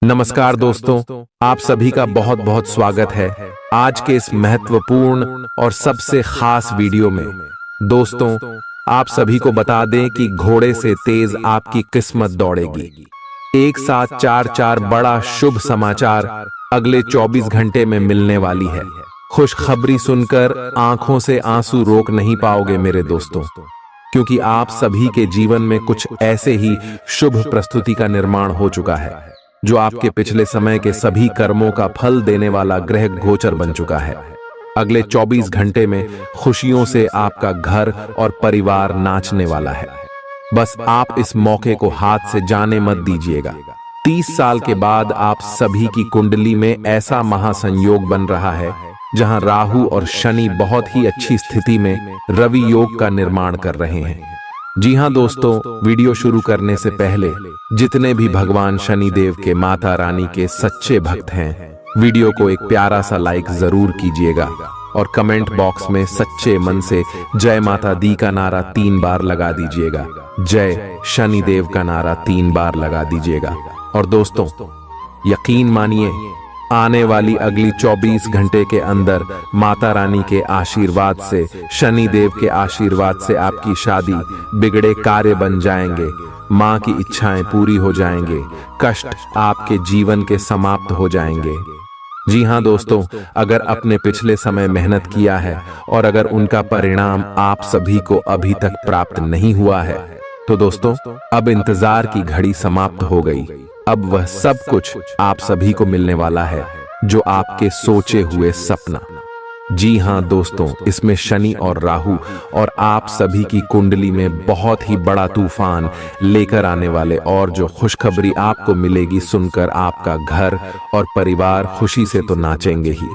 नमस्कार दोस्तों, आप सभी का बहुत बहुत स्वागत है आज के इस महत्वपूर्ण और सबसे खास वीडियो में। दोस्तों, आप सभी को बता दें कि घोड़े से तेज आपकी किस्मत दौड़ेगी। एक साथ चार बड़ा शुभ समाचार अगले 24 घंटे में मिलने वाली है। खुशखबरी सुनकर आंखों से आंसू रोक नहीं पाओगे मेरे दोस्तों, क्योंकि आप सभी के जीवन में कुछ ऐसे ही शुभ प्रस्तुति का निर्माण हो चुका है जो आपके पिछले समय के सभी कर्मों का फल देने वाला ग्रह गोचर बन चुका है। अगले 24 घंटे में खुशियों से आपका घर और परिवार नाचने वाला है। बस आप इस मौके को हाथ से जाने मत दीजिएगा। 30 साल के बाद आप सभी की कुंडली में ऐसा महासंयोग बन रहा है जहां राहु और शनि बहुत ही अच्छी स्थिति में रवि योग का निर्माण कर रहे हैं। जी हां दोस्तों, वीडियो शुरू करने से पहले जितने भी भगवान शनि देव के माता रानी के सच्चे भक्त हैं, वीडियो को एक प्यारा सा लाइक जरूर कीजिएगा और कमेंट बॉक्स में सच्चे मन से जय माता दी का नारा 3 बार लगा दीजिएगा। जय शनि देव का नारा 3 बार लगा दीजिएगा। और दोस्तों, यकीन मानिए, आने वाली अगली 24 घंटे के अंदर माता रानी के आशीर्वाद से, शनि देव के आशीर्वाद से आपकी शादी, बिगड़े कार्य बन जाएंगे, मां की इच्छाएं पूरी हो जाएंगे, कष्ट आपके जीवन के समाप्त हो जाएंगे। जी हां दोस्तों, अगर अपने पिछले समय मेहनत किया है और अगर उनका परिणाम आप सभी को अभी तक प्राप्त नहीं हुआ है, तो दोस्तों अब इंतजार की घड़ी समाप्त हो गई। अब वह सब कुछ आप सभी को मिलने वाला है जो आपके सोचे हुए सपना। जी हां दोस्तों, इसमें शनि और राहु और आप सभी की कुंडली में बहुत ही बड़ा तूफान लेकर आने वाले, और जो खुशखबरी आपको मिलेगी सुनकर आपका घर और परिवार खुशी से तो नाचेंगे ही,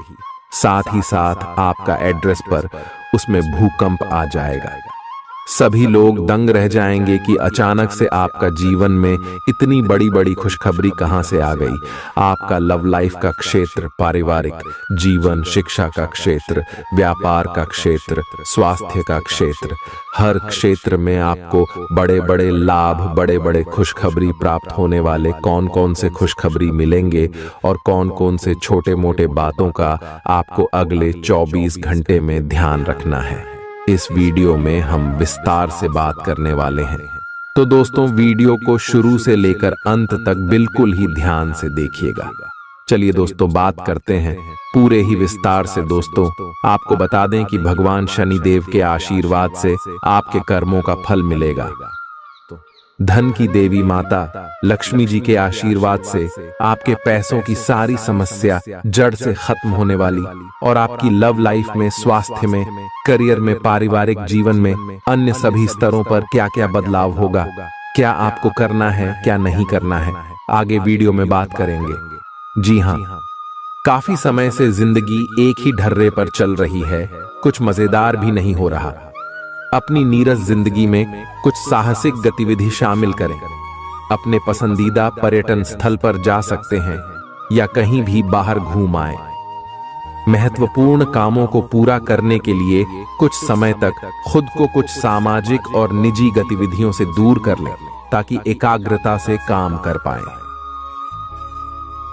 साथ ही साथ आपका एड्रेस पर उसमें भूकंप आ जाएगा। सभी लोग दंग रह जाएंगे कि अचानक से आपका जीवन में इतनी बड़ी बड़ी खुशखबरी कहां से आ गई। आपका लव लाइफ का क्षेत्र, पारिवारिक जीवन, शिक्षा का क्षेत्र, व्यापार का क्षेत्र, स्वास्थ्य का क्षेत्र, हर क्षेत्र में आपको बड़े बड़े लाभ, बड़े बड़े खुशखबरी प्राप्त होने वाले। कौन कौन से खुशखबरी मिलेंगे और कौन कौन से छोटे मोटे बातों का आपको अगले 24 घंटे में ध्यान रखना है, इस वीडियो में हम विस्तार से बात करने वाले हैं। तो दोस्तों, वीडियो को शुरू से लेकर अंत तक बिल्कुल ही ध्यान से देखिएगा। चलिए दोस्तों, बात करते हैं पूरे ही विस्तार से। दोस्तों, आपको बता दें कि भगवान शनि देव के आशीर्वाद से आपके कर्मों का फल मिलेगा। धन की देवी माता लक्ष्मी जी के आशीर्वाद से आपके पैसों की सारी समस्या जड़ से खत्म होने वाली, और आपकी लव लाइफ में, स्वास्थ्य में, करियर में, पारिवारिक जीवन में, अन्य सभी स्तरों पर क्या क्या बदलाव होगा, क्या आपको करना है, क्या नहीं करना है, आगे वीडियो में बात करेंगे। जी हाँ, काफी समय से जिंदगी एक ही ढर्रे पर चल रही है, कुछ मजेदार भी नहीं हो रहा। अपनी नीरस जिंदगी में कुछ साहसिक गतिविधि शामिल करें। अपने पसंदीदा पर्यटन स्थल पर जा सकते हैं या कहीं भी बाहर घूम आए। महत्वपूर्ण कामों को पूरा करने के लिए कुछ समय तक खुद को कुछ सामाजिक और निजी गतिविधियों से दूर कर लें ताकि एकाग्रता से काम कर पाएं।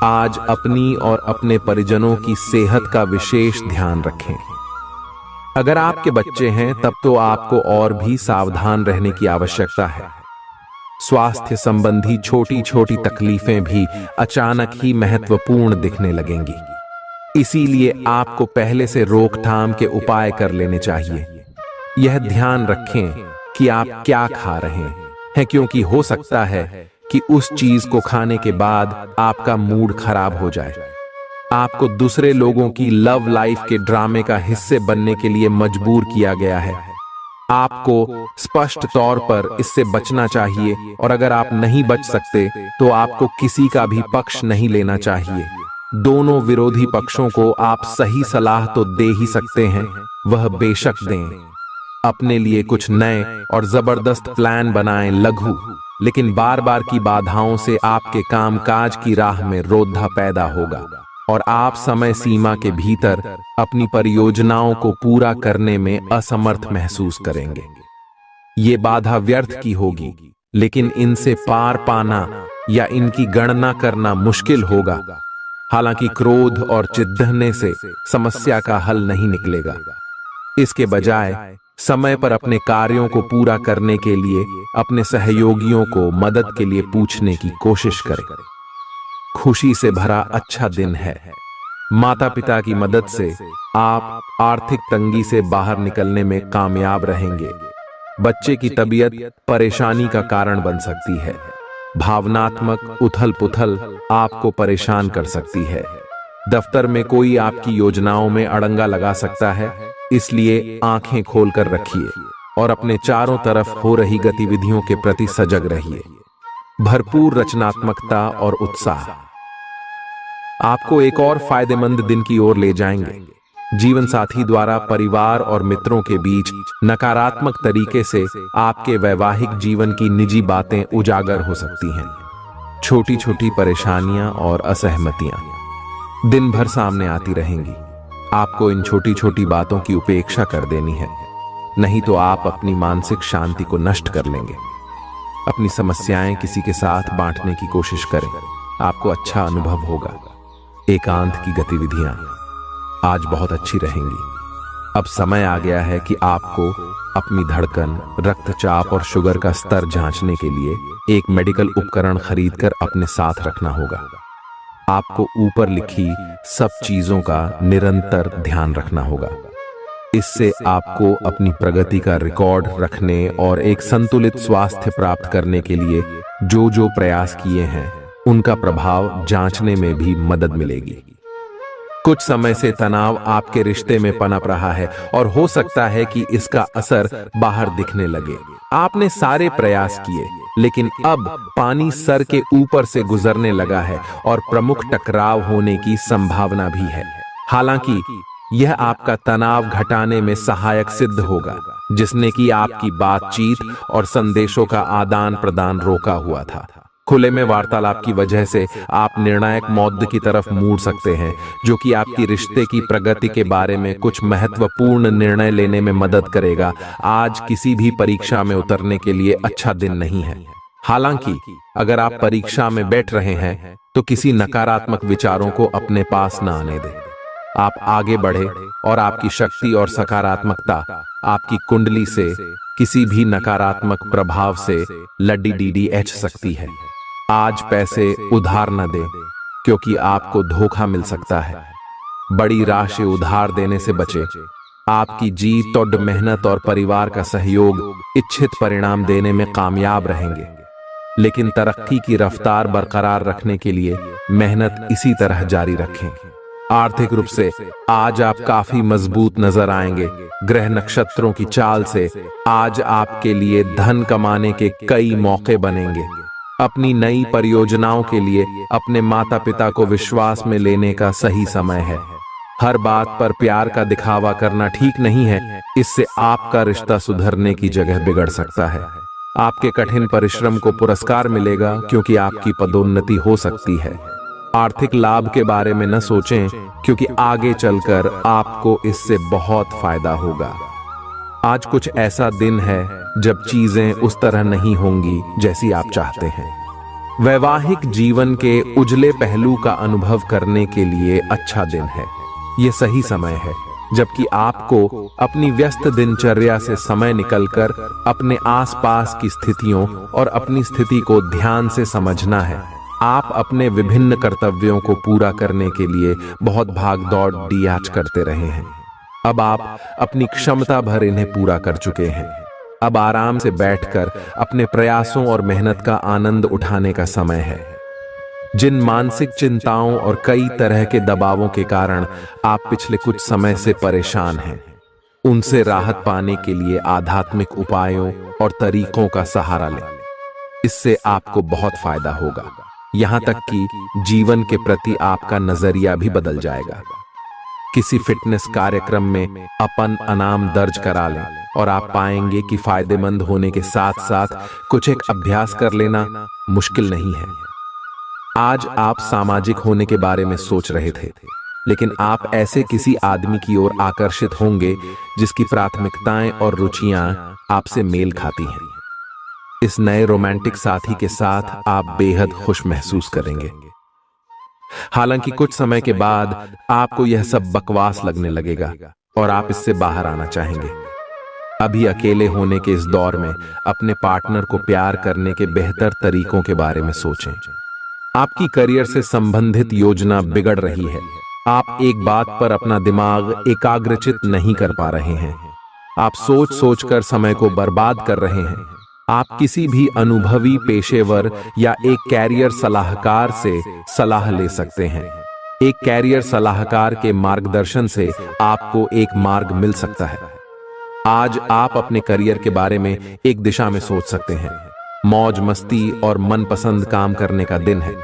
आज अपनी और अपने परिजनों की सेहत का विशेष ध्यान रखें। अगर आपके बच्चे हैं तब तो आपको और भी सावधान रहने की आवश्यकता है। स्वास्थ्य संबंधी छोटी छोटी तकलीफें भी अचानक ही महत्वपूर्ण दिखने लगेंगी, इसीलिए आपको पहले से रोकथाम के उपाय कर लेने चाहिए। यह ध्यान रखें कि आप क्या खा रहे हैं, क्योंकि हो सकता है कि उस चीज को खाने के बाद आपका मूड खराब हो जाए। आपको दूसरे लोगों की लव लाइफ के ड्रामे का हिस्से बनने के लिए मजबूर किया गया है। आपको स्पष्ट तौर पर इससे बचना चाहिए, और अगर आप नहीं बच सकते तो आपको किसी का भी पक्ष नहीं लेना चाहिए। दोनों विरोधी पक्षों को आप सही सलाह तो दे ही सकते हैं, वह बेशक दें। अपने लिए कुछ नए और जबरदस्त प्लान बनाएं, लघु लेकिन बार बार की बाधाओं से आपके कामकाज की राह में रोधा पैदा होगा, और आप समय सीमा के भीतर अपनी परियोजनाओं को पूरा करने में असमर्थ महसूस करेंगे। ये बाधा व्यर्थ की होगी, लेकिन इनसे पार पाना या इनकी गणना करना मुश्किल होगा। हालांकि क्रोध और चिढ़ने से समस्या का हल नहीं निकलेगा। इसके बजाय समय पर अपने कार्यों को पूरा करने के लिए अपने सहयोगियों को मदद के लिए पूछने की कोशिश करें। खुशी से भरा अच्छा दिन है। माता पिता की मदद से आप आर्थिक तंगी से बाहर निकलने में कामयाब रहेंगे। बच्चे की तबीयत परेशानी का कारण बन सकती है। भावनात्मक उथल पुथल आपको परेशान कर सकती है। दफ्तर में कोई आपकी योजनाओं में अड़ंगा लगा सकता है, इसलिए आंखें खोलकर रखिए और अपने चारों तरफ हो रही गतिविधियों के प्रति सजग रहिए। भरपूर रचनात्मकता और उत्साह आपको एक और फायदेमंद दिन की ओर ले जाएंगे। जीवन साथी द्वारा परिवार और मित्रों के बीच नकारात्मक तरीके से आपके वैवाहिक जीवन की निजी बातें उजागर हो सकती हैं। छोटी छोटी परेशानियां और असहमतियां दिन भर सामने आती रहेंगी। आपको इन छोटी छोटी बातों की उपेक्षा कर देनी है, नहीं तो आप अपनी मानसिक शांति को नष्ट कर लेंगे। अपनी समस्याएं किसी के साथ बांटने की कोशिश करें, आपको अच्छा अनुभव होगा। एकांत की गतिविधियां आज बहुत अच्छी रहेंगी। अब समय आ गया है कि आपको अपनी धड़कन, रक्तचाप और शुगर का स्तर जांचने के लिए एक मेडिकल उपकरण खरीदकर अपने साथ रखना होगा। आपको ऊपर लिखी सब चीजों का निरंतर ध्यान रखना होगा। इससे आपको अपनी प्रगति का रिकॉर्ड रखने और एक संतुलित स्वास्थ्य प्राप्त करने के लिए जो जो प्रयास किए हैं उनका प्रभाव जांचने में भी मदद मिलेगी। कुछ समय से तनाव आपके रिश्ते में पनप रहा है और हो सकता है कि इसका असर बाहर दिखने लगे। आपने सारे प्रयास किए, लेकिन अब पानी सर के ऊपर से गुजरने लगा है और प्रमुख टकराव होने की संभावना भी है। हालांकि यह आपका तनाव घटाने में सहायक सिद्ध होगा, जिसने कि आपकी बातचीत और संदेशों का आदान प्रदान रोका हुआ था। खुले में वार्तालाप की वजह से आप निर्णायक मौद्द की तरफ मुड़ सकते हैं, जो कि आपकी रिश्ते की प्रगति के बारे में कुछ महत्वपूर्ण निर्णय लेने में मदद करेगा। आज किसी भी परीक्षा में उतरने के लिए अच्छा दिन नहीं है। हालांकि अगर आप परीक्षा में बैठ रहे हैं तो किसी नकारात्मक विचारों को अपने पास न आने दें। आप आगे बढ़े और आपकी शक्ति और सकारात्मकता आपकी कुंडली से किसी भी नकारात्मक प्रभाव से लड़ी सकती है। आज पैसे उधार न दें, क्योंकि आपको धोखा मिल सकता है। बड़ी राशि उधार देने से बचें। आपकी जीत और मेहनत और परिवार का सहयोग इच्छित परिणाम देने में कामयाब रहेंगे, लेकिन तरक्की की रफ्तार बरकरार रखने के लिए मेहनत इसी तरह जारी रखें। आर्थिक रूप से आज आप काफी मजबूत नजर आएंगे। ग्रह नक्षत्रों की चाल से आज आपके लिए धन कमाने के कई मौके बनेंगे। अपनी नई परियोजनाओं के लिए अपने माता पिता को विश्वास में लेने का सही समय है। हर बात पर प्यार का दिखावा करना ठीक नहीं है, इससे आपका रिश्ता सुधरने की जगह बिगड़ सकता है। आपके कठिन परिश्रम को पुरस्कार मिलेगा, क्योंकि आपकी पदोन्नति हो सकती है। आर्थिक लाभ के बारे में न सोचें, क्योंकि आगे चलकर आपको इससे बहुत फायदा होगा। आज कुछ ऐसा दिन है जब चीजें उस तरह नहीं होंगी जैसी आप चाहते हैं। वैवाहिक जीवन के उजले पहलू का अनुभव करने के लिए अच्छा दिन है। यह सही समय है जबकि आपको अपनी व्यस्त दिनचर्या से समय निकलकर अपने आसपास की स्थितियों और अपनी स्थिति को ध्यान से समझना है। आप अपने विभिन्न कर्तव्यों को पूरा करने के लिए बहुत भाग दौड़ आज करते रहे हैं। अब आप अपनी क्षमता भर इन्हें पूरा कर चुके हैं। अब आराम से बैठकर अपने प्रयासों और मेहनत का आनंद उठाने का समय है। जिन मानसिक चिंताओं और कई तरह के दबावों के कारण आप पिछले कुछ समय से परेशान हैं, उनसे राहत पाने के लिए आध्यात्मिक उपायों और तरीकों का सहारा लें। इससे आपको बहुत फायदा होगा। यहां तक कि जीवन के प्रति आपका नजरिया भी बदल जाएगा। किसी फिटनेस कार्यक्रम में अपन इनाम दर्ज करा लें और आप पाएंगे कि फायदेमंद होने के साथ साथ कुछ एक अभ्यास कर लेना मुश्किल नहीं है। आज आप सामाजिक होने के बारे में सोच रहे थे, लेकिन आप ऐसे किसी आदमी की ओर आकर्षित होंगे जिसकी प्राथमिकताएं और रुचियां आपसे मेल खाती हैं। इस नए रोमांटिक साथी के साथ आप बेहद खुश महसूस करेंगे। हालांकि कुछ समय के बाद आपको यह सब बकवास लगने लगेगा और आप इससे बाहर आना चाहेंगे। अभी अकेले होने के इस दौर में अपने पार्टनर को प्यार करने के बेहतर तरीकों के बारे में सोचें। आपकी करियर से संबंधित योजना बिगड़ रही है। आप एक बात पर अपना दिमाग एकाग्रचित नहीं कर पा रहे हैं। आप सोच सोचकर समय को बर्बाद कर रहे हैं। आप किसी भी अनुभवी पेशेवर या एक कैरियर सलाहकार से सलाह ले सकते हैं। एक कैरियर सलाहकार के मार्गदर्शन से आपको एक मार्ग मिल सकता है। आज आप अपने करियर के बारे में एक दिशा में सोच सकते हैं। मौज मस्ती और मनपसंद काम करने का दिन है।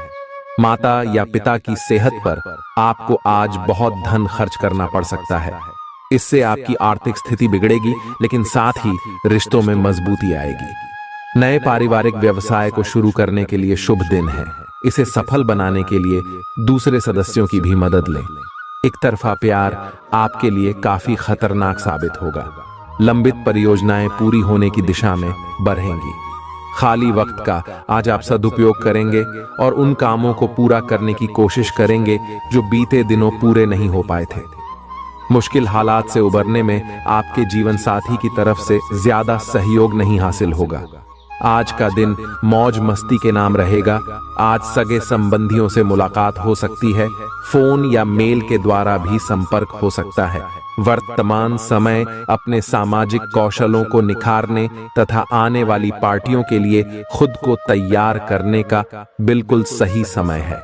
माता या पिता की सेहत पर आपको आज बहुत धन खर्च करना पड़ सकता है। इससे आपकी आर्थिक स्थिति बिगड़ेगी, लेकिन साथ ही रिश्तों में मजबूती आएगी। नए पारिवारिक व्यवसाय को शुरू करने के लिए शुभ दिन है। इसे सफल बनाने के लिए दूसरे सदस्यों की भी मदद लें। एक तरफा प्यार आपके लिए काफी खतरनाक साबित होगा। लंबित परियोजनाएं पूरी होने की दिशा में बढ़ेंगी। खाली वक्त का आज आप सदुपयोग करेंगे और उन कामों को पूरा करने की कोशिश करेंगे जो बीते दिनों पूरे नहीं हो पाए थे। मुश्किल हालात से उबरने में आपके जीवन साथी की तरफ से ज्यादा सहयोग नहीं हासिल होगा। आज का दिन मौज मस्ती के नाम रहेगा। आज सगे संबंधियों से मुलाकात हो सकती है। फोन या मेल के द्वारा भी संपर्क हो सकता है। वर्तमान समय अपने सामाजिक कौशलों को निखारने तथा आने वाली पार्टियों के लिए खुद को तैयार करने का बिल्कुल सही समय है।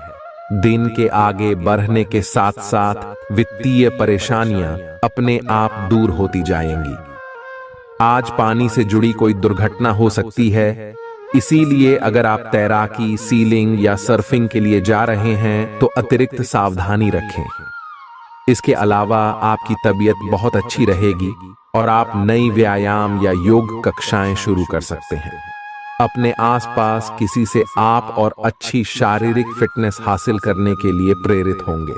दिन के आगे बढ़ने के साथ साथ वित्तीय परेशानियां अपने आप दूर होती जाएंगी। आज पानी से जुड़ी कोई दुर्घटना हो सकती है, इसीलिए अगर आप तैराकी, सीलिंग या सर्फिंग के लिए जा रहे हैं तो अतिरिक्त सावधानी रखें। इसके अलावा आपकी तबीयत बहुत अच्छी रहेगी और आप नई व्यायाम या योग कक्षाएं शुरू कर सकते हैं। अपने आसपास किसी से आप और अच्छी शारीरिक फिटनेस हासिल करने के लिए प्रेरित होंगे।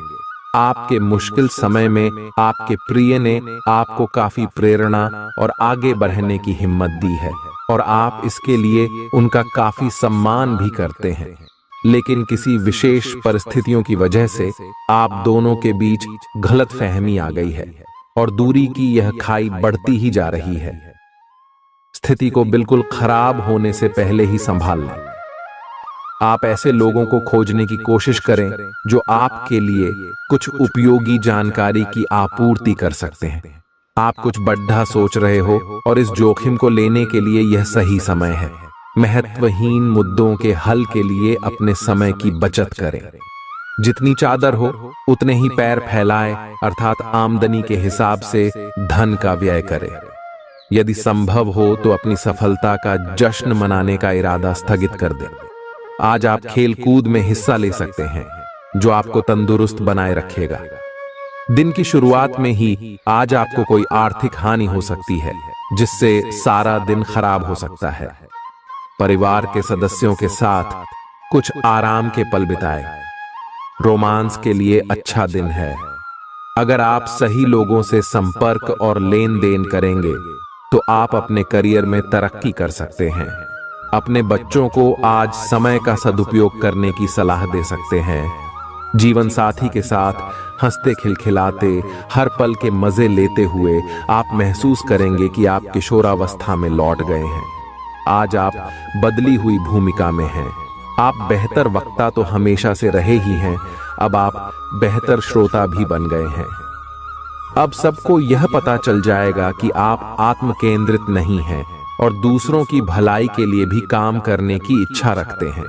आपके मुश्किल समय में आपके प्रिय ने आपको काफी प्रेरणा और आगे बढ़ने की हिम्मत दी है और आप इसके लिए उनका काफी सम्मान भी करते हैं। लेकिन किसी विशेष परिस्थितियों की वजह से आप दोनों के बीच गलतफहमी आ गई है और दूरी की यह खाई बढ़ती ही जा रही है। स्थिति को बिल्कुल खराब होने से पहले ही संभाल लें। आप ऐसे लोगों को खोजने की कोशिश करें जो आपके लिए कुछ उपयोगी जानकारी की आपूर्ति कर सकते हैं। आप कुछ बड़ा सोच रहे हो और इस जोखिम को लेने के लिए यह सही समय है। महत्वहीन मुद्दों के हल के लिए अपने समय की बचत करें। जितनी चादर हो उतने ही पैर फैलाएं, अर्थात आमदनी के हिसाब से धन का व्यय करें। यदि संभव हो तो अपनी सफलता का जश्न मनाने का इरादा स्थगित कर दें। आज आप खेल कूद में हिस्सा ले सकते हैं जो आपको तंदुरुस्त बनाए रखेगा। दिन की शुरुआत में ही आज आपको कोई आर्थिक हानि हो सकती है जिससे सारा दिन खराब हो सकता है। परिवार के सदस्यों के साथ कुछ आराम के पल बिताएं। रोमांस के लिए अच्छा दिन है। अगर आप सही लोगों से संपर्क और लेन देन करेंगे तो आप अपने करियर में तरक्की कर सकते हैं। अपने बच्चों को आज समय का सदुपयोग करने की सलाह दे सकते हैं। जीवन साथी के साथ हंसते खिलखिलाते हर पल के मजे लेते हुए आप महसूस करेंगे कि आप किशोरावस्था में लौट गए हैं। आज आप बदली हुई भूमिका में हैं। आप बेहतर वक्ता तो हमेशा से रहे ही हैं, अब आप बेहतर श्रोता भी बन गए हैं। अब सबको यह पता चल जाएगा कि आप आत्म केंद्रित नहीं हैं और दूसरों की भलाई के लिए भी काम करने की इच्छा रखते हैं।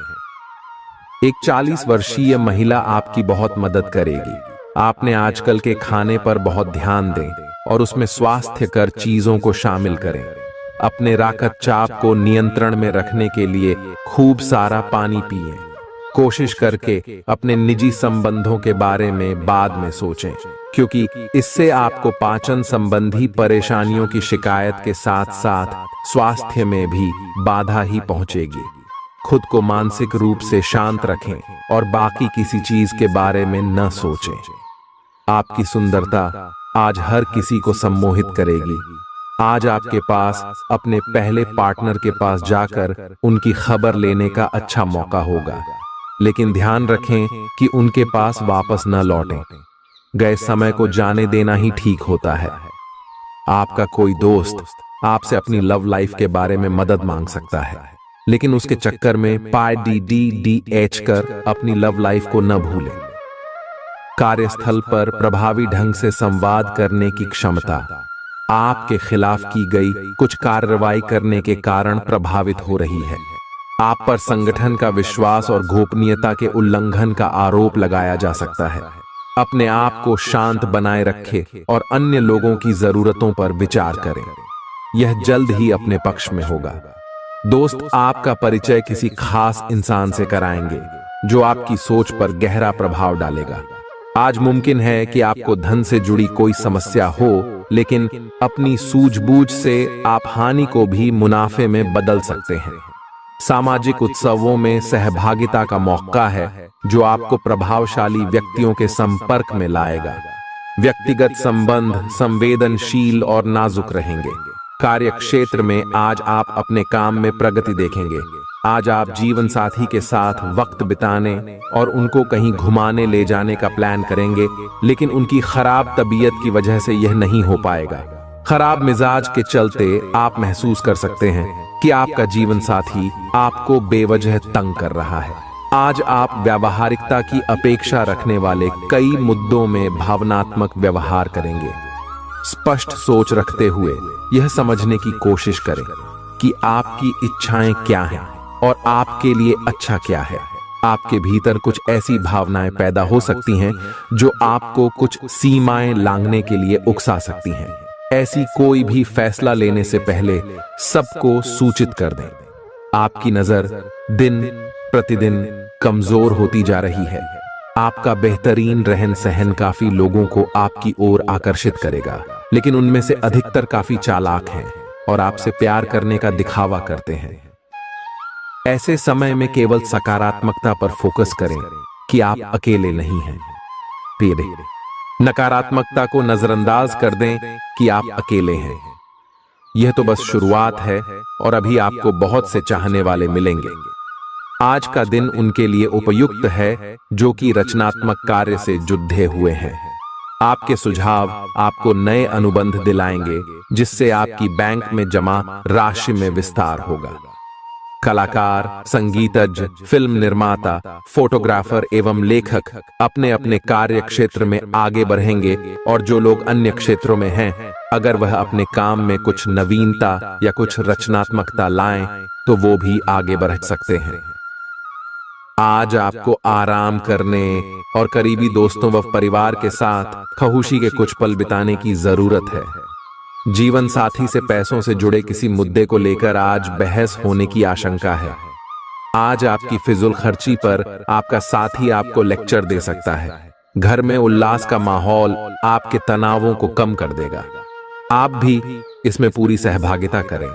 एक 40 वर्षीय महिला आपकी बहुत मदद करेगी। आपने आजकल के खाने पर बहुत ध्यान दें और उसमें स्वास्थ्यकर चीजों को शामिल करें। अपने रक्तचाप को नियंत्रण में रखने के लिए खूब सारा पानी पिएं। कोशिश करके अपने निजी संबंधों के बारे में बाद में सोचें, क्योंकि इससे आपको पाचन संबंधी परेशानियों की शिकायत के साथ साथ स्वास्थ्य में भी बाधा ही पहुंचेगी। खुद को मानसिक रूप से शांत रखें और बाकी किसी चीज के बारे में न सोचें। आपकी सुंदरता आज हर किसी को सम्मोहित करेगी। आज आपके पास अपने पहले पार्टनर के पास जाकर उनकी खबर लेने का अच्छा मौका होगा, लेकिन ध्यान रखें कि उनके पास वापस न लौटें। गए समय को जाने देना ही ठीक होता है। आपका कोई दोस्त आपसे अपनी लव लाइफ के बारे में मदद मांग सकता है, लेकिन उसके चक्कर में PDDDH कर अपनी लव लाइफ को न भूलें। कार्यस्थल पर प्रभावी ढंग से संवाद करने की क्षमता आपके खिलाफ की गई कुछ कार्रवाई करने के कारण प्रभावित हो रही है। आप पर संगठन का विश्वास और गोपनीयता के उल्लंघन का आरोप लगाया जा सकता है। अपने आप को शांत बनाए रखें और अन्य लोगों की जरूरतों पर विचार करें। यह जल्द ही अपने पक्ष में होगा। दोस्त आपका परिचय किसी खास इंसान से कराएंगे जो आपकी सोच पर गहरा प्रभाव डालेगा। आज मुमकिन है कि आपको धन से जुड़ी कोई समस्या हो, लेकिन अपनी सूझबूझ से आप हानि को भी मुनाफे में बदल सकते हैं। सामाजिक उत्सवों में सहभागिता का मौका है जो आपको प्रभावशाली व्यक्तियों के संपर्क में लाएगा। व्यक्तिगत संबंध संवेदनशील और नाजुक रहेंगे। कार्य क्षेत्र में आज आप अपने काम में प्रगति देखेंगे। आज आप जीवन साथी के साथ वक्त बिताने और उनको कहीं घुमाने ले जाने का प्लान करेंगे, लेकिन उनकी खराब तबीयत की वजह से यह नहीं हो पाएगा। खराब मिजाज के चलते आप महसूस कर सकते हैं कि आपका जीवन साथी आपको बेवजह तंग कर रहा है। आज आप व्यावहारिकता की अपेक्षा रखने वाले कई मुद्दों में भावनात्मक व्यवहार करेंगे। स्पष्ट सोच रखते हुए यह समझने की कोशिश करें कि आपकी इच्छाएं क्या हैं और आपके लिए अच्छा क्या है। आपके भीतर कुछ ऐसी भावनाएं पैदा हो सकती हैं जो आपको कुछ सीमाएं लांघने के लिए उकसा सकती हैं। ऐसी कोई भी फैसला लेने से पहले सबको सूचित कर दें। आपकी नजर दिन प्रतिदिन कमजोर होती जा रही है। आपका बेहतरीन रहन सहन काफी लोगों को आपकी ओर आकर्षित करेगा, लेकिन उनमें से अधिकतर काफी चालाक हैं और आपसे प्यार करने का दिखावा करते हैं। ऐसे समय में केवल सकारात्मकता पर फोकस करें कि आप अकेले नहीं हैं। फिर नकारात्मकता को नजरअंदाज कर दें कि आप अकेले हैं। यह तो बस शुरुआत है और अभी आपको बहुत से चाहने वाले मिलेंगे। आज का दिन उनके लिए उपयुक्त है जो कि रचनात्मक कार्य से जुड़े हुए हैं। आपके सुझाव आपको नए अनुबंध दिलाएंगे, जिससे आपकी बैंक में जमा राशि में विस्तार होगा। कलाकार, संगीतज्ञ, फिल्म निर्माता, फोटोग्राफर एवं लेखक अपने अपने कार्य क्षेत्र में आगे बढ़ेंगे, और जो लोग अन्य क्षेत्रों में हैं, अगर वह अपने काम में कुछ नवीनता या कुछ रचनात्मकता लाएं, तो वो भी आगे बढ़ सकते हैं। आज आपको आराम करने और करीबी दोस्तों व परिवार के साथ खुशी के कुछ पल बिताने की जरूरत है। जीवन साथी से पैसों से जुड़े किसी मुद्दे को लेकर आज बहस होने की आशंका है। आज आपकी फिजूल खर्ची पर आपका साथी आपको लेक्चर दे सकता है। घर में उल्लास का माहौल आपके तनावों को कम कर देगा। आप भी इसमें पूरी सहभागिता करें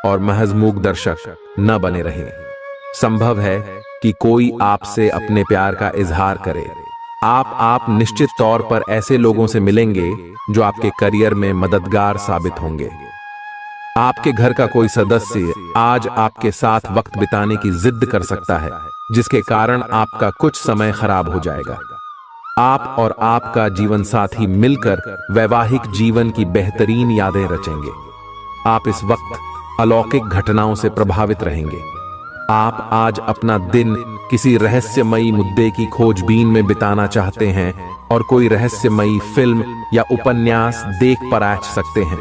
और महज मूक दर्शक न बने रहें। संभव है कि कोई आपसे अपने प्यार का इजहार करे। आप निश्चित तौर पर ऐसे लोगों से मिलेंगे जो आपके करियर में मददगार साबित होंगे। आपके घर का कोई सदस्य आज आपके साथ वक्त बिताने की जिद कर सकता है, जिसके कारण आपका कुछ समय खराब हो जाएगा। आप और आपका जीवन साथी मिलकर वैवाहिक जीवन की बेहतरीन यादें रचेंगे। आप इस वक्त अलौकिक घटनाओं से प्रभावित रहेंगे। आप आज अपना दिन किसी रहस्यमयी मुद्दे की खोजबीन में बिताना चाहते हैं और कोई रहस्यमयी फिल्म या उपन्यास देख पराच सकते हैं।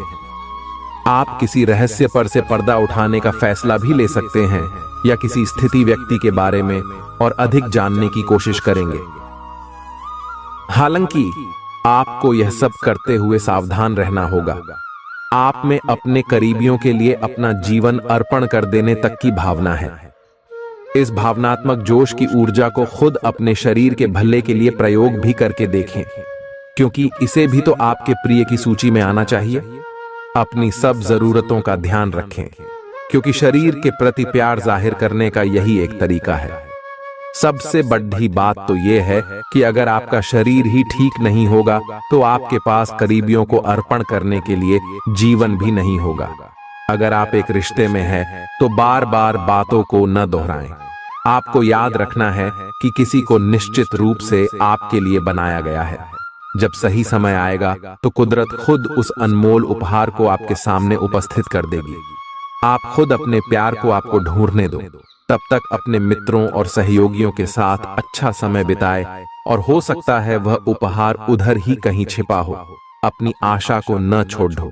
आप किसी रहस्य पर से पर्दा उठाने का फैसला भी ले सकते हैं या किसी स्थिति व्यक्ति के बारे में और अधिक जानने की कोशिश करेंगे। हालांकि आपको यह सब करते हुए सावधान रहना होगा। आप में अपने करीबियों के लिए अपना जीवन अर्पण कर देने तक की भावना है। इस भावनात्मक जोश की ऊर्जा को खुद अपने शरीर के भले के लिए प्रयोग भी करके देखें, क्योंकि इसे भी तो आपके प्रिय की सूची में आना चाहिए। अपनी सब जरूरतों का ध्यान रखें, क्योंकि शरीर के प्रति प्यार जाहिर करने का यही एक तरीका है। सबसे बड़ी बात तो यह है कि अगर आपका शरीर ही ठीक नहीं होगा तो आपके पास करीबियों को अर्पण करने के लिए जीवन भी नहीं होगा। अगर आप एक रिश्ते में हैं तो बार बार बातों को न दोहराएं। आपको याद रखना है कि किसी को निश्चित रूप से आपके लिए बनाया गया है। जब सही समय आएगा तो कुदरत खुद उस अनमोल उपहार को आपके सामने उपस्थित कर देगी। आप खुद अपने प्यार को आपको ढूंढने दो। तब तक अपने मित्रों और सहयोगियों के साथ अच्छा समय बिताए और हो सकता है वह उपहार उधर ही कहीं छिपा हो। अपनी आशा को न छोड़ दो।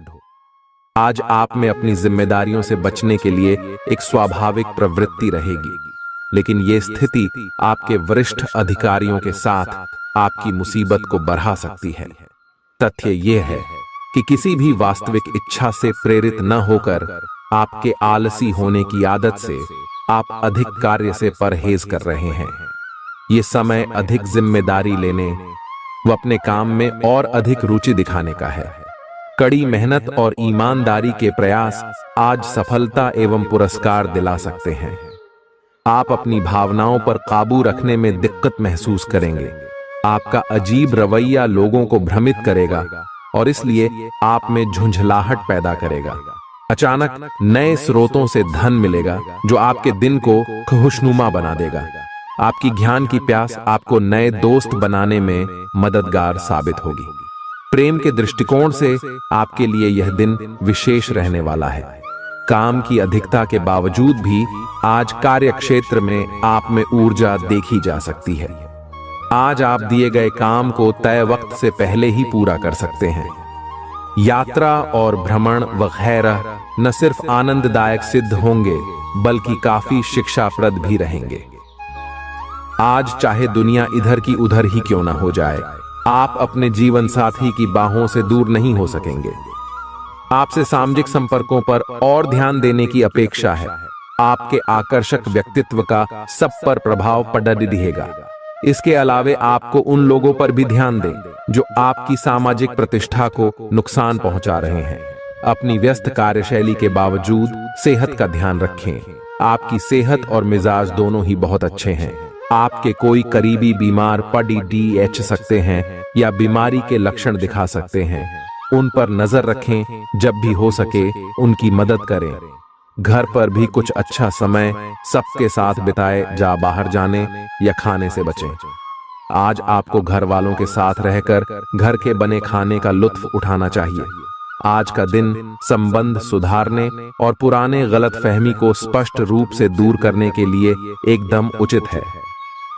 आज आप में अपनी जिम्मेदारियों से बचने के लिए एक स्वाभाविक प्रवृत्ति रहेगी, लेकिन यह स्थिति आपके वरिष्ठ अधिकारियों के साथ आपकी मुसीबत को बढ़ा सकती है। तथ्य यह है कि किसी भी वास्तविक इच्छा से प्रेरित न होकर आपके आलसी होने की आदत से आप अधिक कार्य से परहेज कर रहे हैं। ये समय अधिक जिम्मेदारी लेने व अपने काम में और अधिक रुचि दिखाने का है। कड़ी मेहनत और ईमानदारी के प्रयास आज सफलता एवं पुरस्कार दिला सकते हैं। आप अपनी भावनाओं पर काबू रखने में दिक्कत महसूस करेंगे। आपका अजीब रवैया लोगों को भ्रमित करेगा और इसलिए आप में झुंझलाहट पैदा करेगा। अचानक नए स्रोतों से धन मिलेगा जो आपके दिन को खुशनुमा बना देगा। आपकी ज्ञान की प्यास आपको नए दोस्त बनाने में मददगार साबित होगी। प्रेम के दृष्टिकोण से आपके लिए यह दिन विशेष रहने वाला है। काम की अधिकता के बावजूद भी आज कार्य क्षेत्र में आप में ऊर्जा देखी जा सकती है। आज आप दिए गए काम को तय वक्त से पहले ही पूरा कर सकते हैं। यात्रा और भ्रमण वगैरह न सिर्फ आनंददायक सिद्ध होंगे बल्कि काफी शिक्षाप्रद भी रहेंगे। आज चाहे दुनिया इधर की उधर ही क्यों ना हो जाए, आप अपने जीवन साथी की बाहों से दूर नहीं हो सकेंगे। आपसे सामाजिक संपर्कों पर और ध्यान देने की अपेक्षा है। आपके आकर्षक व्यक्तित्व का सब पर प्रभाव पड़ रहेगा। इसके अलावे आपको उन लोगों पर भी ध्यान दें जो आपकी सामाजिक प्रतिष्ठा को नुकसान पहुंचा रहे हैं। अपनी व्यस्त कार्यशैली के बावजूद सेहत का ध्यान रखें। आपकी सेहत और मिजाज दोनों ही बहुत अच्छे हैं। आपके कोई करीबी बीमार पड़ सकते हैं या बीमारी के लक्षण दिखा सकते हैं। उन पर नजर रखें। जब भी हो सके उनकी मदद करें। घर पर भी कुछ अच्छा समय सबके साथ बिताए। जा बाहर जाने या खाने से बचें। आज आपको घर वालों के साथ रहकर घर के बने खाने का लुत्फ उठाना चाहिए। आज का दिन संबंध सुधारने और पुराने गलतफहमी को स्पष्ट रूप से दूर करने के लिए एकदम उचित है।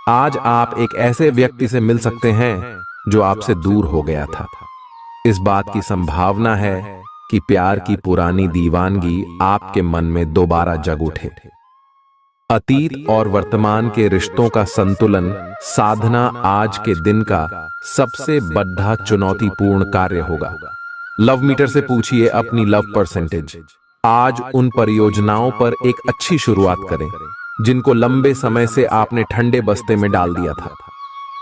आज आप एक ऐसे व्यक्ति से मिल सकते हैं जो आपसे दूर हो गया था। इस बात की संभावना है कि प्यार की पुरानी दीवानगी आपके मन में दोबारा जग उठे। अतीत और वर्तमान के रिश्तों का संतुलन साधना आज के दिन का सबसे बड़ा चुनौतीपूर्ण कार्य होगा। लव मीटर से पूछिए अपनी लव परसेंटेज। आज उन परियोजनाओं पर एक अच्छी शुरुआत करें जिनको लंबे समय से आपने ठंडे बस्ते में डाल दिया था।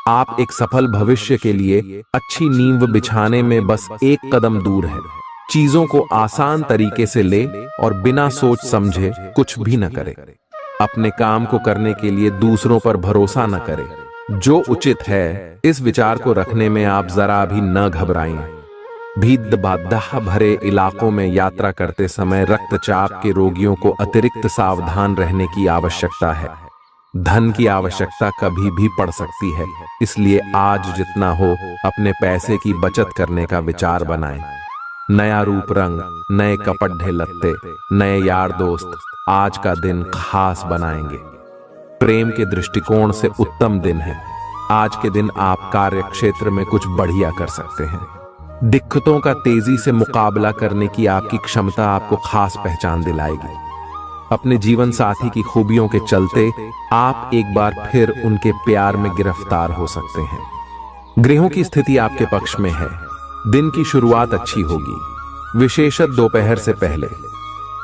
आप एक सफल भविष्य के लिए अच्छी नींव बिछाने में बस एक कदम दूर है। चीजों को आसान तरीके से ले और बिना सोच समझे कुछ भी न करें। अपने काम को करने के लिए दूसरों पर भरोसा न करें। जो उचित है इस विचार को रखने में आप जरा भी न घबराएं। भीड़ बाधा भरे इलाकों में यात्रा करते समय रक्तचाप के रोगियों को अतिरिक्त सावधान रहने की आवश्यकता है। धन की आवश्यकता कभी भी पड़ सकती है, इसलिए आज जितना हो अपने पैसे की बचत करने का विचार बनाएं। नया रूप रंग, नए कपड़े लत्ते, नए यार दोस्त आज का दिन खास बनाएंगे। प्रेम के दृष्टिकोण से उत्तम दिन है। आज के दिन आप कार्य क्षेत्र में कुछ बढ़िया कर सकते हैं। दिक्कतों का तेजी से मुकाबला करने की आपकी क्षमता आपको खास पहचान दिलाएगी। अपने जीवन साथी की खूबियों के चलते आप एक बार फिर उनके प्यार में गिरफ्तार हो सकते हैं। ग्रहों की स्थिति आपके पक्ष में है। दिन की शुरुआत अच्छी होगी, विशेषत दोपहर से पहले।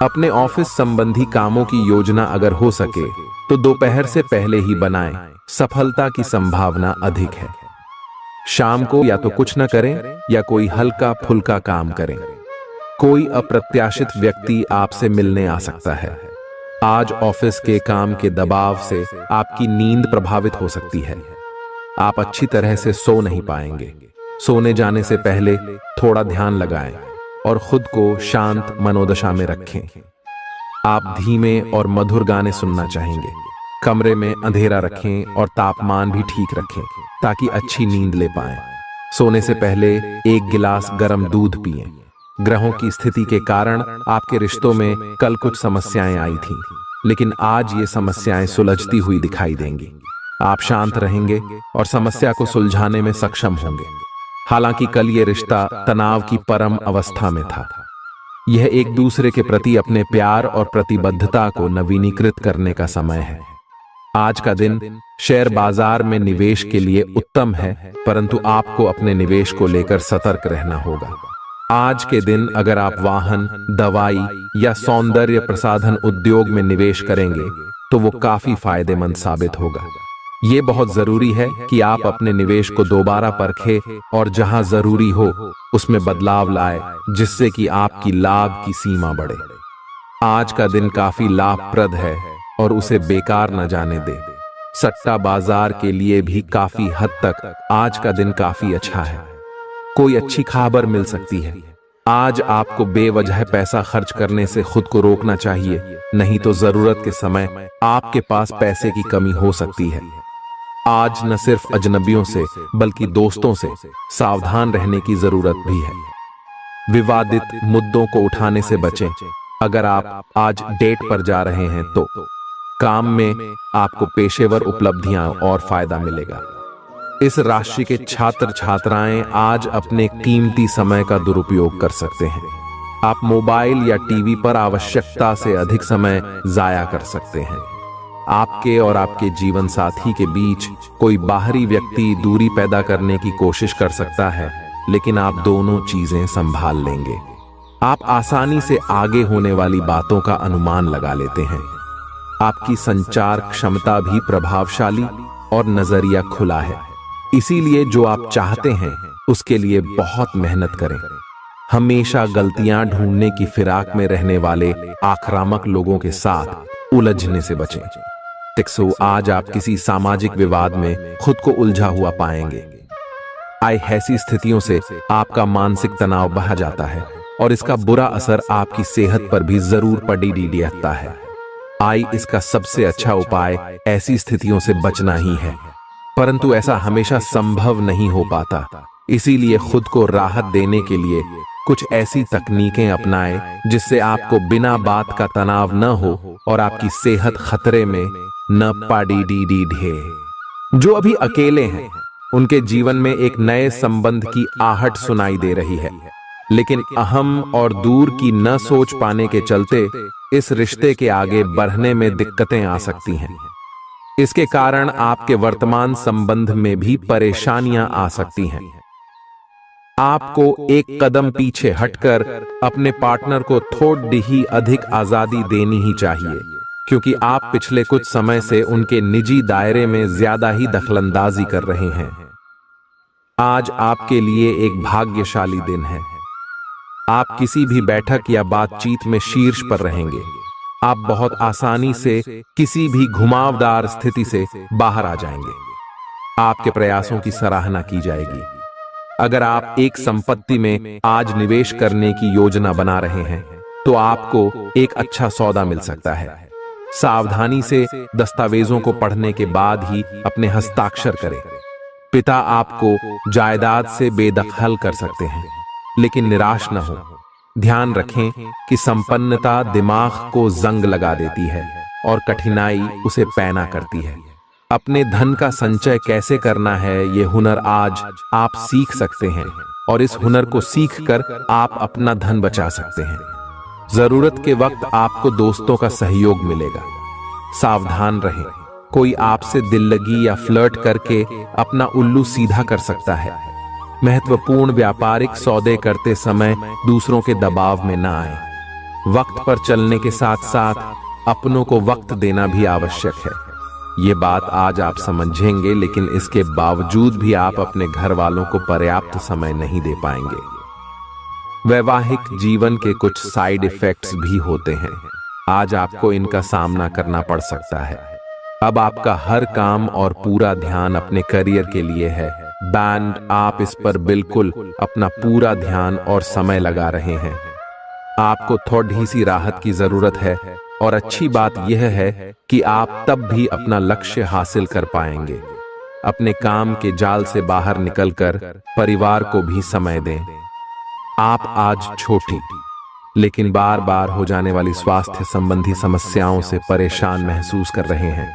अपने ऑफिस संबंधी कामों की योजना अगर हो सके तो दोपहर से पहले ही बनाएं। सफलता की संभावना अधिक है। शाम को या तो कुछ न करें या कोई हल्का फुल्का काम करें। कोई अप्रत्याशित व्यक्ति आपसे मिलने आ सकता है। आज ऑफिस के काम के दबाव से आपकी नींद प्रभावित हो सकती है। आप अच्छी तरह से सो नहीं पाएंगे। सोने जाने से पहले थोड़ा ध्यान लगाएं और खुद को शांत मनोदशा में रखें। आप धीमे और मधुर गाने सुनना चाहेंगे। कमरे में अंधेरा रखें और तापमान भी ठीक रखें ताकि अच्छी नींद ले पाएं। सोने से पहले 1 गिलास गर्म दूध पिएं। ग्रहों की स्थिति के कारण आपके रिश्तों में कल कुछ समस्याएं आई थीं, लेकिन आज ये समस्याएं सुलझती हुई दिखाई देंगी। आप शांत रहेंगे और समस्या को सुलझाने में सक्षम होंगे। हालांकि कल ये रिश्ता तनाव की परम अवस्था में था। यह एक दूसरे के प्रति अपने प्यार और प्रतिबद्धता को नवीनीकृत करने का समय है। आज का दिन शेयर बाजार में निवेश के लिए उत्तम है, परंतु आपको अपने निवेश को लेकर सतर्क रहना होगा। आज के दिन अगर आप वाहन, दवाई या सौंदर्य प्रसाधन उद्योग में निवेश करेंगे तो वो काफी फायदेमंद साबित होगा। ये बहुत जरूरी है कि आप अपने निवेश को दोबारा परखें और जहां जरूरी हो उसमें बदलाव लाए, जिससे कि आपकी लाभ की सीमा बढ़े। आज का दिन काफी लाभप्रद है और उसे बेकार न जाने दें। सट्टा बाजार के लिए भी काफी हद तक आज का दिन काफी अच्छा है। कोई अच्छी खबर मिल सकती है। आज आपको बेवजह पैसा खर्च करने से खुद को रोकना चाहिए, नहीं तो जरूरत के समय आपके पास पैसे की कमी हो सकती है। आज न सिर्फ अजनबियों से बल्कि दोस्तों से सावधान रहने की जरूरत भी है। विवादित मुद्दों को उठाने से बचें। अगर आप आज डेट पर जा रहे हैं तो काम में आपको पेशेवर उपलब्धियां और फायदा मिलेगा। इस राशि के छात्र छात्राएं आज अपने कीमती समय का दुरुपयोग कर सकते हैं। आप मोबाइल या टीवी पर आवश्यकता से अधिक समय जाया कर सकते हैं। आपके और आपके जीवन साथी के बीच कोई बाहरी व्यक्ति दूरी पैदा करने की कोशिश कर सकता है, लेकिन आप दोनों चीजें संभाल लेंगे। आप आसानी से आगे होने वाली बातों का अनुमान लगा लेते हैं। आपकी संचार क्षमता भी प्रभावशाली और नजरिया खुला है। इसीलिए जो आप चाहते हैं उसके लिए बहुत मेहनत करें। हमेशा गलतियां ढूंढने की फिराक में रहने वाले आक्रामक लोगों के साथ उलझने से बचें। आज आप किसी सामाजिक विवाद में खुद को उलझा हुआ पाएंगे। ऐसी स्थितियों से आपका मानसिक तनाव बढ़ जाता है और इसका बुरा असर आपकी सेहत पर भी जरूर पड़ता है। इसका सबसे अच्छा उपाय ऐसी स्थितियों से बचना ही है, परंतु ऐसा हमेशा संभव नहीं हो पाता। इसीलिए खुद को राहत देने के लिए कुछ ऐसी तकनीकें अपनाएं जिससे आपको बिना बात का तनाव न हो और आपकी सेहत खतरे में न पड़े। जो अभी अकेले हैं उनके जीवन में एक नए संबंध की आहट सुनाई दे रही है, लेकिन अहम और दूर की न सोच पाने के चलते इस रिश्ते के आगे बढ़ने में दिक्कतें आ सकती हैं। इसके कारण आपके वर्तमान संबंध में भी परेशानियां आ सकती हैं। आपको एक कदम पीछे हटकर अपने पार्टनर को थोड़ी ही अधिक आजादी देनी ही चाहिए, क्योंकि आप पिछले कुछ समय से उनके निजी दायरे में ज्यादा ही दखलंदाजी कर रहे हैं। आज आपके लिए एक भाग्यशाली दिन है। आप किसी भी बैठक या बातचीत में शीर्ष पर रहेंगे। आप बहुत आसानी से किसी भी घुमावदार स्थिति से बाहर आ जाएंगे। आपके प्रयासों की सराहना की जाएगी। अगर आप एक संपत्ति में आज निवेश करने की योजना बना रहे हैं तो आपको एक अच्छा सौदा मिल सकता है। सावधानी से दस्तावेजों को पढ़ने के बाद ही अपने हस्ताक्षर करें। पिता आपको जायदाद से बेदखल कर सकते हैं, लेकिन निराश न हो। ध्यान रखें कि संपन्नता दिमाग को जंग लगा देती है और कठिनाई उसे पैना करती है। अपने धन का संचय कैसे करना है ये हुनर आज आप सीख सकते हैं और इस हुनर को सीखकर आप अपना धन बचा सकते हैं। जरूरत के वक्त आपको दोस्तों का सहयोग मिलेगा। सावधान रहें, कोई आपसे दिल लगी या फ्लर्ट करके अपना उल्लू सीधा कर सकता है। महत्वपूर्ण व्यापारिक सौदे करते समय दूसरों के दबाव में न आए। वक्त पर चलने के साथ साथ अपनों को वक्त देना भी आवश्यक है। ये बात आज आप समझेंगे, लेकिन इसके बावजूद भी आप अपने घर वालों को पर्याप्त समय नहीं दे पाएंगे। वैवाहिक जीवन के कुछ साइड इफेक्ट्स भी होते हैं। आज आपको इनका सामना करना पड़ सकता है। अब आपका हर काम और पूरा ध्यान अपने करियर के लिए है। बैंड, आप इस पर बिल्कुल अपना पूरा ध्यान और समय लगा रहे हैं। आपको थोड़ी सी राहत की जरूरत है और अच्छी बात यह है कि आप तब भी अपना लक्ष्य हासिल कर पाएंगे। अपने काम के जाल से बाहर निकलकर परिवार को भी समय दें। आप आज छोटी लेकिन बार बार हो जाने वाली स्वास्थ्य संबंधी समस्याओं से परेशान महसूस कर रहे हैं।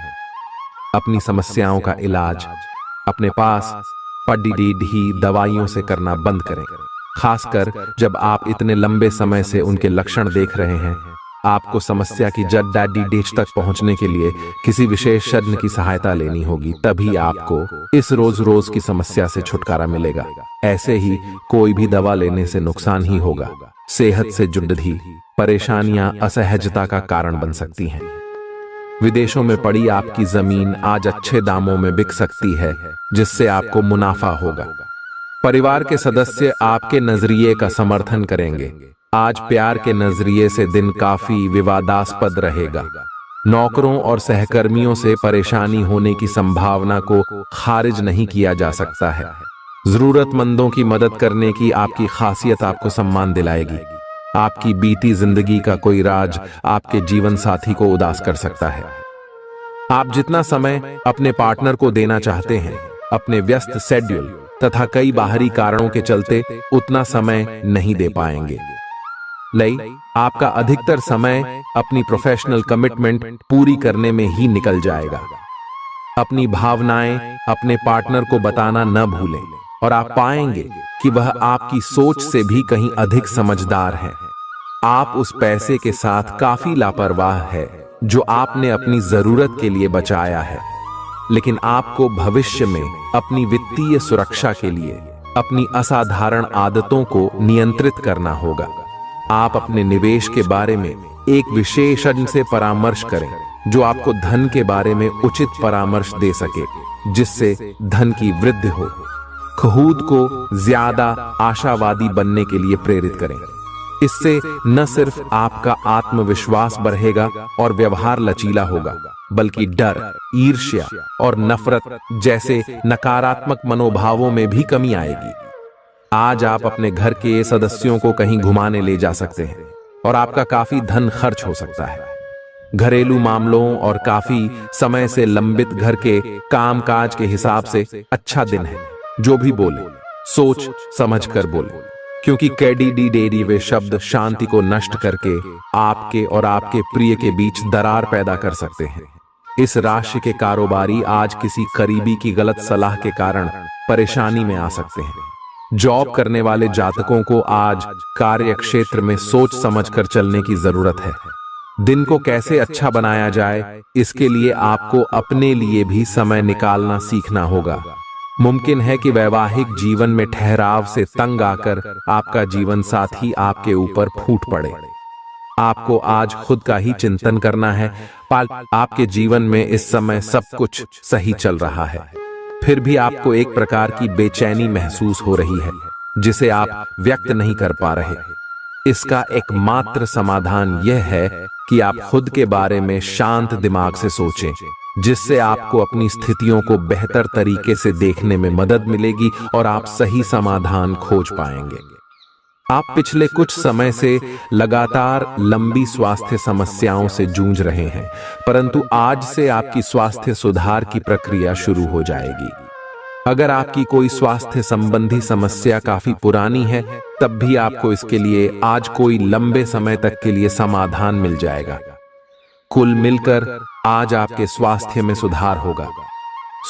अपनी समस्याओं का इलाज अपने पास पड़ी दवाइयों से करना बंद करें, खासकर जब आप इतने लंबे समय से उनके लक्षण देख रहे हैं। आपको समस्या की जड़ डेज तक पहुंचने के लिए किसी विशेषज्ञ की सहायता लेनी होगी, तभी आपको इस रोज की समस्या से छुटकारा मिलेगा। ऐसे ही कोई भी दवा लेने से नुकसान ही होगा। सेहत से जुड़ी परेशानियां असहजता का कारण बन सकती हैं। विदेशों में पड़ी आपकी जमीन आज अच्छे दामों में बिक सकती है, जिससे आपको मुनाफा होगा। परिवार के सदस्य आपके नजरिए का समर्थन करेंगे। आज प्यार के नजरिए से दिन काफी विवादास्पद रहेगा। नौकरों और सहकर्मियों से परेशानी होने की संभावना को खारिज नहीं किया जा सकता है। जरूरतमंदों की मदद करने की आपकी खासियत आपको सम्मान दिलाएगी। आपकी बीती जिंदगी का कोई राज आपके जीवन साथी को उदास कर सकता है। आप जितना समय अपने पार्टनर को देना चाहते हैं, अपने व्यस्त शेड्यूल तथा कई बाहरी कारणों के चलते उतना समय नहीं दे पाएंगे। आपका अधिकतर समय अपनी प्रोफेशनल कमिटमेंट पूरी करने में ही निकल जाएगा। अपनी भावनाएं अपने पार्टनर को बताना न भूलें और आप पाएंगे कि वह आपकी सोच से भी कहीं अधिक समझदार है। आप उस पैसे के साथ काफी लापरवाह है जो आपने अपनी जरूरत के लिए बचाया है, लेकिन आपको भविष्य में अपनी वित्तीय सुरक्षा के लिए अपनी असाधारण आदतों को नियंत्रित करना होगा। आप अपने निवेश के बारे में एक विशेषज्ञ से परामर्श करें जो आपको धन के बारे में उचित परामर्श दे सके, जिससे धन की वृद्धि हो। खुद को ज्यादा आशावादी बनने के लिए प्रेरित करें। इससे न सिर्फ आपका आत्मविश्वास बढ़ेगा और व्यवहार लचीला होगा, बल्कि डर, ईर्ष्या और नफरत जैसे नकारात्मक मनोभावों में भी कमी आएगी। आज आप अपने घर के सदस्यों को कहीं घुमाने ले जा सकते हैं और आपका काफी धन खर्च हो सकता है। घरेलू मामलों और काफी समय से लंबित घर के कामकाज के हिसाब से अच्छा दिन है। जो भी बोले सोच समझ कर बोले, क्योंकि कैडी वे शब्द शांति को नष्ट करके आपके और आपके प्रिय के बीच दरार पैदा कर सकते हैं। इस राशि के कारोबारी आज किसी करीबी की गलत सलाह के कारण परेशानी में आ सकते हैं। जॉब करने वाले जातकों को आज कार्य क्षेत्र में सोच समझकर चलने की जरूरत है। दिन को कैसे अच्छा बनाया जाए, इसके लिए आपको अपने लिए भी समय निकालना सीखना होगा। मुमकिन है कि वैवाहिक जीवन में ठहराव से तंग आकर आपका जीवन साथी आपके ऊपर फूट पड़े। आपको आज खुद का ही चिंतन करना है। आपके जीवन में इस समय सब कुछ सही चल रहा है, फिर भी आपको एक प्रकार की बेचैनी महसूस हो रही है जिसे आप व्यक्त नहीं कर पा रहे। इसका एकमात्र समाधान यह है कि आप खुद के बारे में शांत दिमाग से सोचें, जिससे आपको अपनी स्थितियों को बेहतर तरीके से देखने में मदद मिलेगी और आप सही समाधान खोज पाएंगे। आप पिछले कुछ समय से लगातार लंबी स्वास्थ्य समस्याओं से जूझ रहे हैं, परंतु आज से आपकी स्वास्थ्य सुधार की प्रक्रिया शुरू हो जाएगी। अगर आपकी कोई स्वास्थ्य संबंधी समस्या काफी पुरानी है, तब भी आपको इसके लिए आज कोई लंबे समय तक के लिए समाधान मिल जाएगा। कुल मिलकर आज आपके स्वास्थ्य में सुधार होगा।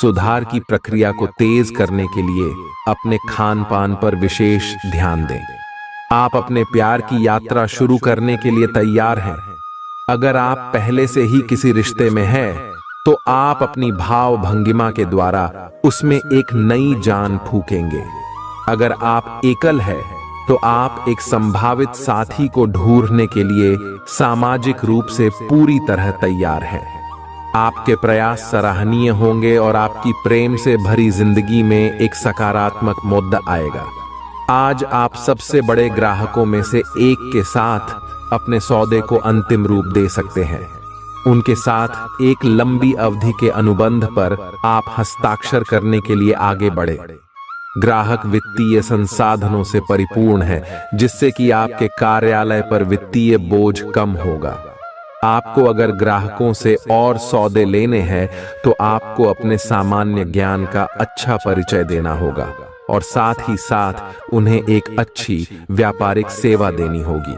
सुधार की प्रक्रिया को तेज करने के लिए अपने खान पान पर विशेष ध्यान दें। आप अपने प्यार की यात्रा शुरू करने के लिए तैयार हैं। अगर आप पहले से ही किसी रिश्ते में हैं, तो आप अपनी भाव भंगिमा के द्वारा उसमें एक नई जान फूकेंगे। अगर आप एकल हैं, तो आप एक संभावित साथी को ढूंढने के लिए सामाजिक रूप से पूरी तरह तैयार हैं। आपके प्रयास सराहनीय होंगे और आपकी प्रेम से भरी जिंदगी में एक सकारात्मक मुद्दा आएगा। आज आप सबसे बड़े ग्राहकों में से एक के साथ अपने सौदे को अंतिम रूप दे सकते हैं। उनके साथ एक लंबी अवधि के अनुबंध पर आप हस्ताक्षर करने के लिए आगे बढ़े। ग्राहक वित्तीय संसाधनों से परिपूर्ण है, जिससे कि आपके कार्यालय पर वित्तीय बोझ कम होगा। आपको अगर ग्राहकों से और सौदे लेने हैं तो आपको अपने सामान्य ज्ञान का अच्छा परिचय देना होगा और साथ ही साथ उन्हें एक अच्छी व्यापारिक सेवा देनी होगी।